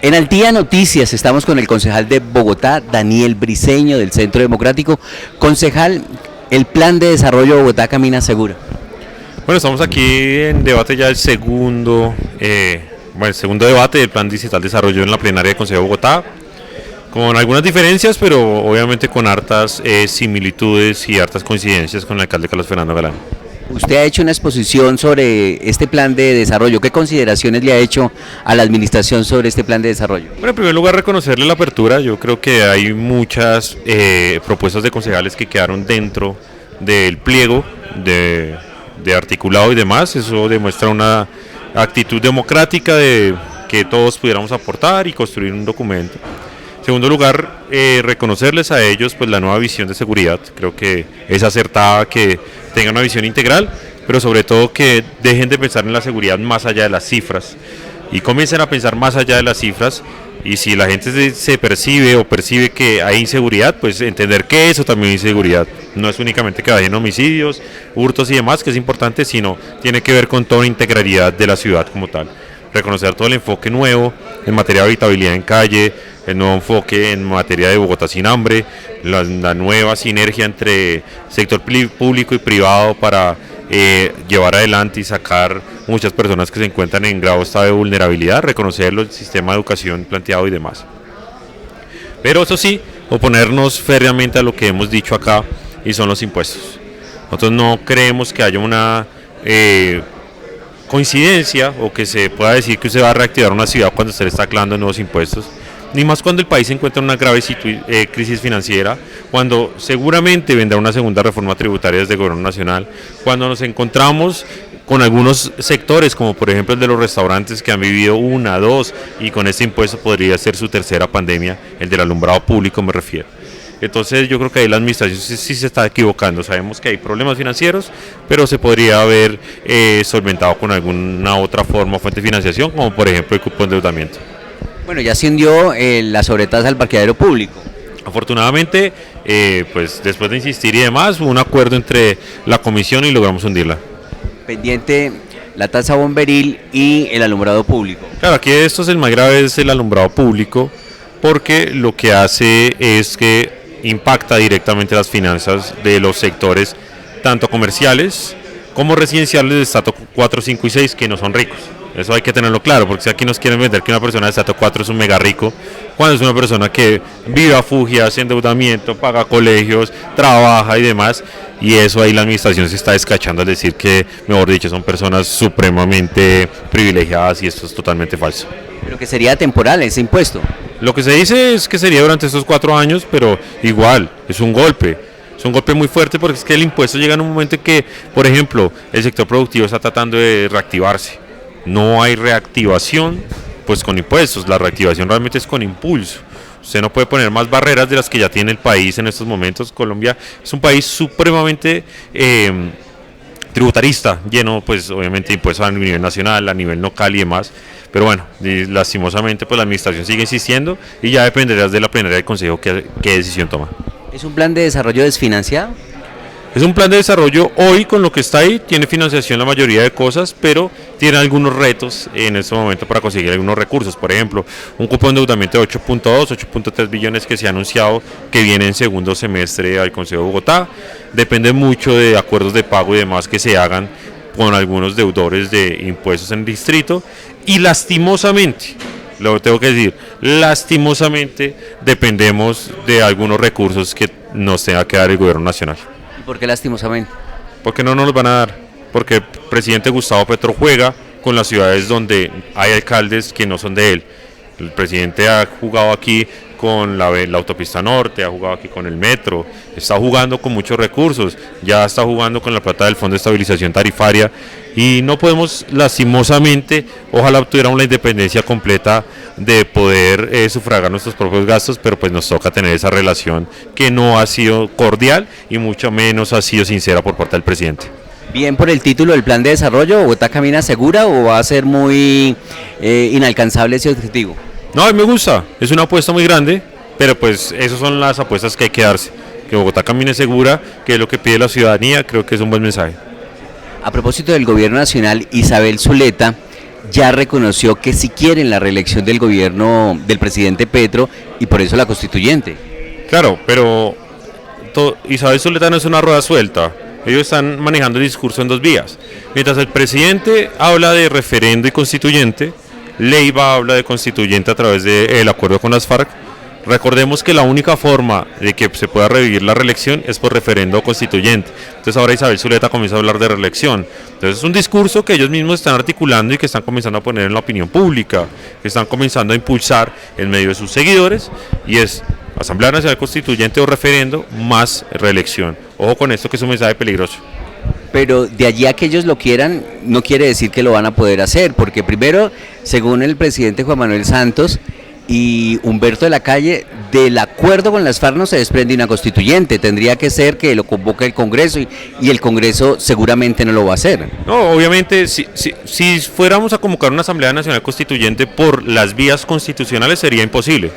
En Altía Noticias estamos con el concejal de Bogotá, Daniel Briceño, del Centro Democrático. Concejal, el plan de desarrollo de Bogotá camina segura. Bueno, estamos aquí en debate ya el segundo debate del Plan Distrital de Desarrollo en la plenaria del Consejo de Bogotá, con algunas diferencias, pero obviamente con hartas similitudes y hartas coincidencias con el alcalde Carlos Fernando Galán. Usted ha hecho una exposición sobre este plan de desarrollo. ¿Qué consideraciones le ha hecho a la administración sobre este plan de desarrollo? Bueno, en primer lugar, reconocerle la apertura. Yo creo que hay muchas propuestas de concejales que quedaron dentro del pliego de articulado y demás. Eso demuestra una actitud democrática de que todos pudiéramos aportar y construir un documento. En segundo lugar, reconocerles a ellos pues la nueva visión de seguridad. Creo que es acertada que tengan una visión integral, pero sobre todo que dejen de pensar en la seguridad más allá de las cifras y comiencen a pensar más allá de las cifras. Y si la gente se percibe que hay inseguridad, pues entender que eso también es inseguridad. No es únicamente que vayan homicidios, hurtos y demás, que es importante, sino tiene que ver con toda la integralidad de la ciudad como tal. Reconocer todo el enfoque nuevo en materia de habitabilidad en calle, el nuevo enfoque en materia de Bogotá sin hambre, la nueva sinergia entre sector público y privado para llevar adelante y sacar muchas personas que se encuentran en grave estado de vulnerabilidad, reconocerlo, el sistema de educación planteado y demás. Pero eso sí, oponernos férreamente a lo que hemos dicho acá y son los impuestos. Nosotros no creemos que haya una coincidencia o que se pueda decir que usted va a reactivar una ciudad cuando usted le está clavando nuevos impuestos, ni más cuando el país se encuentra en una grave crisis financiera, cuando seguramente vendrá una segunda reforma tributaria desde el gobierno nacional, cuando nos encontramos con algunos sectores, como por ejemplo el de los restaurantes que han vivido una, dos, y con este impuesto podría ser su tercera pandemia, el del alumbrado público me refiero. Entonces yo creo que ahí la administración sí se está equivocando. Sabemos que hay problemas financieros, pero se podría haber solventado con alguna otra forma o fuente de financiación, como por ejemplo el cupo de endeudamiento. Bueno, ya se hundió la sobretasa al parqueadero público. Afortunadamente, pues después de insistir y demás, hubo un acuerdo entre la comisión y logramos hundirla. Pendiente la tasa bomberil y el alumbrado público. Claro, aquí esto es el más grave, es el alumbrado público, porque lo que hace es que impacta directamente las finanzas de los sectores, tanto comerciales como residenciales de estrato 4, 5 y 6, que no son ricos. Eso hay que tenerlo claro, porque si aquí nos quieren vender que una persona de estrato 4 es un mega rico, cuando es una persona que vive a fugia, hace endeudamiento, paga colegios, trabaja y demás, y eso ahí la administración se está descachando al decir que, mejor dicho, son personas supremamente privilegiadas, y esto es totalmente falso. Pero que sería temporal ese impuesto. Lo que se dice es que sería durante estos 4 años, pero igual, es un golpe. Es un golpe muy fuerte porque es que el impuesto llega en un momento en que, por ejemplo, el sector productivo está tratando de reactivarse. No hay reactivación pues con impuestos, la reactivación realmente es con impulso. Usted no puede poner más barreras de las que ya tiene el país en estos momentos. Colombia es un país supremamente tributarista, lleno pues obviamente de impuestos a nivel nacional, a nivel local y demás. Pero bueno, lastimosamente pues la administración sigue insistiendo y ya dependerá de la plenaria del Consejo qué decisión toma. ¿Es un plan de desarrollo desfinanciado? Es un plan de desarrollo hoy con lo que está ahí, tiene financiación la mayoría de cosas, pero tiene algunos retos en este momento para conseguir algunos recursos. Por ejemplo, un cupo de endeudamiento de 8.2, 8.3 billones que se ha anunciado que viene en segundo semestre al Consejo de Bogotá. Depende mucho de acuerdos de pago y demás que se hagan con algunos deudores de impuestos en el distrito. Y lastimosamente, lo tengo que decir, lastimosamente dependemos de algunos recursos que nos tenga que dar el gobierno nacional. ¿Y por qué lastimosamente? Porque no nos los van a dar, porque el presidente Gustavo Petro juega con las ciudades donde hay alcaldes que no son de él. El presidente ha jugado aquí con la autopista norte, ha jugado aquí con el metro, está jugando con muchos recursos, ya está jugando con la plata del Fondo de Estabilización Tarifaria y no podemos, lastimosamente, ojalá tuviéramos la independencia completa de poder sufragar nuestros propios gastos, pero pues nos toca tener esa relación que no ha sido cordial y mucho menos ha sido sincera por parte del presidente. Bien por el título del plan de desarrollo, ¿Bogotá camina segura o va a ser muy inalcanzable ese objetivo? No, a mí me gusta, es una apuesta muy grande, pero pues esas son las apuestas que hay que darse. Que Bogotá camine segura, que es lo que pide la ciudadanía, creo que es un buen mensaje. A propósito del gobierno nacional, Isabel Zuleta ya reconoció que sí quieren la reelección del gobierno del presidente Petro y por eso la constituyente. Claro, pero Isabel Zuleta no es una rueda suelta. Ellos están manejando el discurso en dos vías. Mientras el presidente habla de referendo y constituyente, Leiva habla de constituyente a través del acuerdo con las FARC. Recordemos que la única forma de que se pueda revivir la reelección es por referendo constituyente. Entonces ahora Isabel Zuleta comienza a hablar de reelección. Entonces es un discurso que ellos mismos están articulando y que están comenzando a poner en la opinión pública, que están comenzando a impulsar en medio de sus seguidores, y es Asamblea Nacional Constituyente o referendo más reelección. Ojo con esto, que es un mensaje peligroso. Pero de allí a que ellos lo quieran, no quiere decir que lo van a poder hacer, porque primero, según el presidente Juan Manuel Santos y Humberto de la Calle, del acuerdo con las FARC no se desprende una constituyente, tendría que ser que lo convoque el Congreso y el Congreso seguramente no lo va a hacer. No, obviamente, si fuéramos a convocar una Asamblea Nacional Constituyente por las vías constitucionales sería imposible,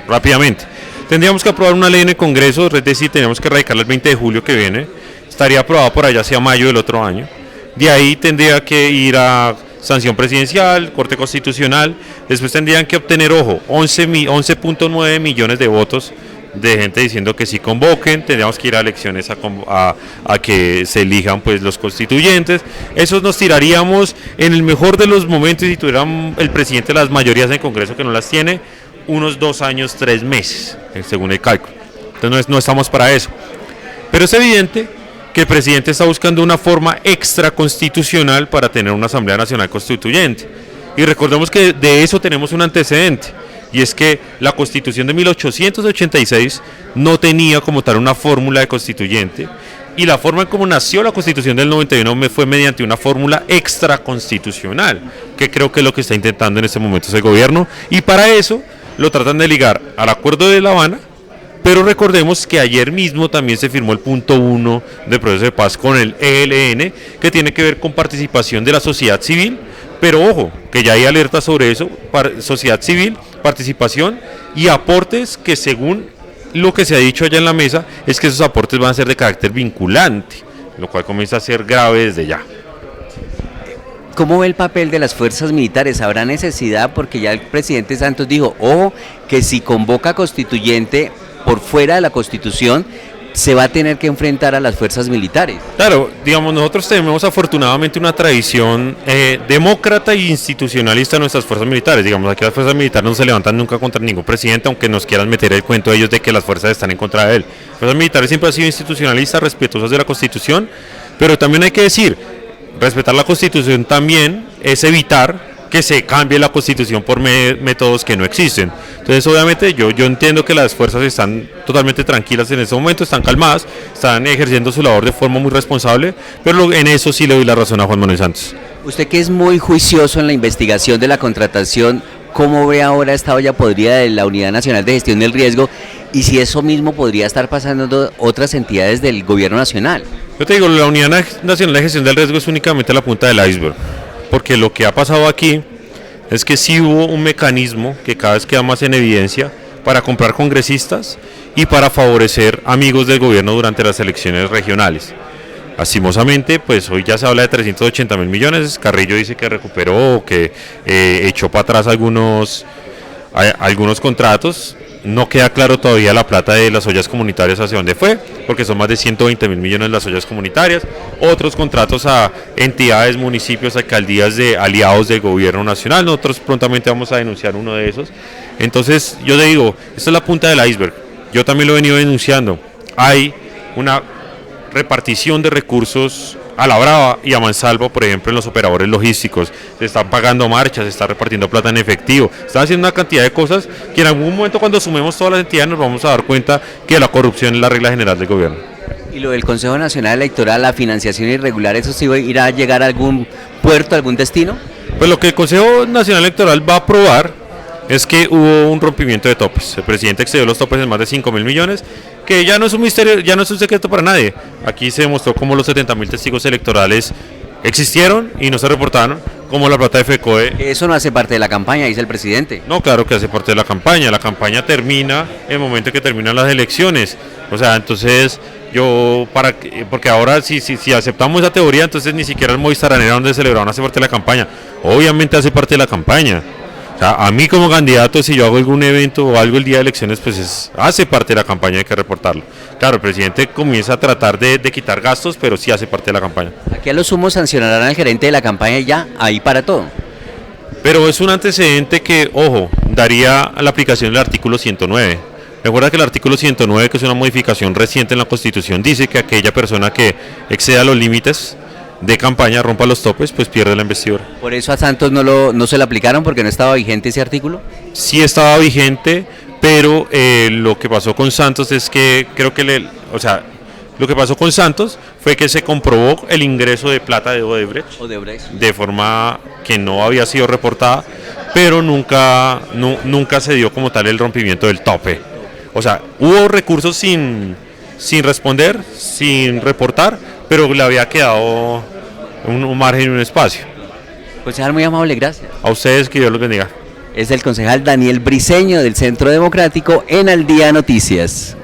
rápidamente. Tendríamos que aprobar una ley en el Congreso, es decir, tendríamos que radicarla el 20 de julio que viene, estaría aprobada por allá hacia mayo del otro año, de ahí tendría que ir a sanción presidencial, Corte Constitucional, después tendrían que obtener, ojo, 11.9 millones de votos de gente diciendo que sí convoquen, tendríamos que ir a elecciones a que se elijan pues los constituyentes. Eso nos tiraríamos en el mejor de los momentos, si tuviera el presidente las mayorías en el Congreso, que no las tiene, unos 2 años, 3 meses, según el cálculo. Entonces no estamos para eso. Pero es evidente que el presidente está buscando una forma extraconstitucional para tener una Asamblea Nacional Constituyente. Y recordemos que de eso tenemos un antecedente, y es que la Constitución de 1886 no tenía como tal una fórmula de constituyente, y la forma en cómo nació la Constitución del 91 fue mediante una fórmula extraconstitucional, que creo que es lo que está intentando en este momento ese gobierno, y para eso lo tratan de ligar al Acuerdo de La Habana. Pero recordemos que ayer mismo también se firmó el punto 1 del proceso de paz con el ELN, que tiene que ver con participación de la sociedad civil, pero ojo, que ya hay alerta sobre eso, sociedad civil, participación y aportes que, según lo que se ha dicho allá en la mesa, es que esos aportes van a ser de carácter vinculante, lo cual comienza a ser grave desde ya. ¿Cómo ve el papel de las fuerzas militares? ¿Habrá necesidad? Porque ya el presidente Santos dijo, ojo, que si convoca constituyente por fuera de la Constitución, se va a tener que enfrentar a las fuerzas militares. Claro, digamos, nosotros tenemos afortunadamente una tradición demócrata e institucionalista en nuestras fuerzas militares. Digamos, aquí las fuerzas militares no se levantan nunca contra ningún presidente, aunque nos quieran meter el cuento de ellos de que las fuerzas están en contra de él. Las fuerzas militares siempre han sido institucionalistas, respetuosas de la Constitución, pero también hay que decir, respetar la Constitución también es evitar que se cambie la Constitución por métodos que no existen. Entonces, obviamente, yo entiendo que las fuerzas están totalmente tranquilas en este momento, están calmadas, están ejerciendo su labor de forma muy responsable, pero en eso sí le doy la razón a Juan Manuel Santos. Usted, que es muy juicioso en la investigación de la contratación, ¿cómo ve ahora esta olla podrida de la Unidad Nacional de Gestión del Riesgo? Y si eso mismo podría estar pasando en otras entidades del gobierno nacional. Yo te digo, la Unidad Nacional de Gestión del Riesgo es únicamente la punta del iceberg, porque lo que ha pasado aquí es que sí hubo un mecanismo que cada vez queda más en evidencia para comprar congresistas y para favorecer amigos del gobierno durante las elecciones regionales. Lastimosamente, pues hoy ya se habla de 380.000 millones, Carrillo dice que recuperó, que echó para atrás algunos contratos. No queda claro todavía la plata de las ollas comunitarias hacia dónde fue, porque son más de 120.000 millones las ollas comunitarias, otros contratos a entidades, municipios, alcaldías de aliados del gobierno nacional. Nosotros prontamente vamos a denunciar uno de esos. Entonces, yo le digo, esta es la punta del iceberg, yo también lo he venido denunciando. Hay una repartición de recursos a la brava y a mansalva, por ejemplo, en los operadores logísticos. Se están pagando marchas, se está repartiendo plata en efectivo, están haciendo una cantidad de cosas que en algún momento, cuando sumemos todas las entidades, nos vamos a dar cuenta que la corrupción es la regla general del gobierno. Y lo del Consejo Nacional Electoral, la financiación irregular, ¿eso sí irá a llegar a algún puerto, a algún destino? Pues lo que el Consejo Nacional Electoral va a aprobar es que hubo un rompimiento de topes. El presidente excedió los topes en más de 5.000 millones, que ya no es un misterio, ya no es un secreto para nadie. Aquí se demostró cómo los 70.000 testigos electorales existieron y no se reportaron, como la plata de FECODE. Eso no hace parte de la campaña, dice el presidente. No, claro que hace parte de la campaña. La campaña termina en el momento en que terminan las elecciones. O sea, entonces Porque ahora si aceptamos esa teoría, entonces ni siquiera el Movistar Arena donde celebraron hace parte de la campaña. Obviamente hace parte de la campaña. O sea, a mí como candidato, si yo hago algún evento o algo el día de elecciones, pues hace parte de la campaña, hay que reportarlo. Claro, el presidente comienza a tratar de quitar gastos, pero sí hace parte de la campaña. Aquí a lo sumo sancionarán al gerente de la campaña y ya, ahí para todo. Pero es un antecedente que, ojo, daría a la aplicación del artículo 109. Recuerda que el artículo 109, que es una modificación reciente en la Constitución, dice que aquella persona que exceda los límites de campaña, rompa los topes, pues pierde la investidura. Por eso a Santos no se le aplicaron porque no estaba vigente ese artículo. Sí estaba vigente, pero lo que pasó con Santos es que creo que lo que pasó con Santos fue que se comprobó el ingreso de plata de Odebrecht de forma que no había sido reportada, pero nunca se dio como tal el rompimiento del tope. O sea, hubo recursos sin responder, sin reportar, pero le había quedado un margen y un espacio. Concejal, muy amable, gracias. A ustedes, que Dios los bendiga. Es el concejal Daniel Briceño del Centro Democrático en Al Día Noticias.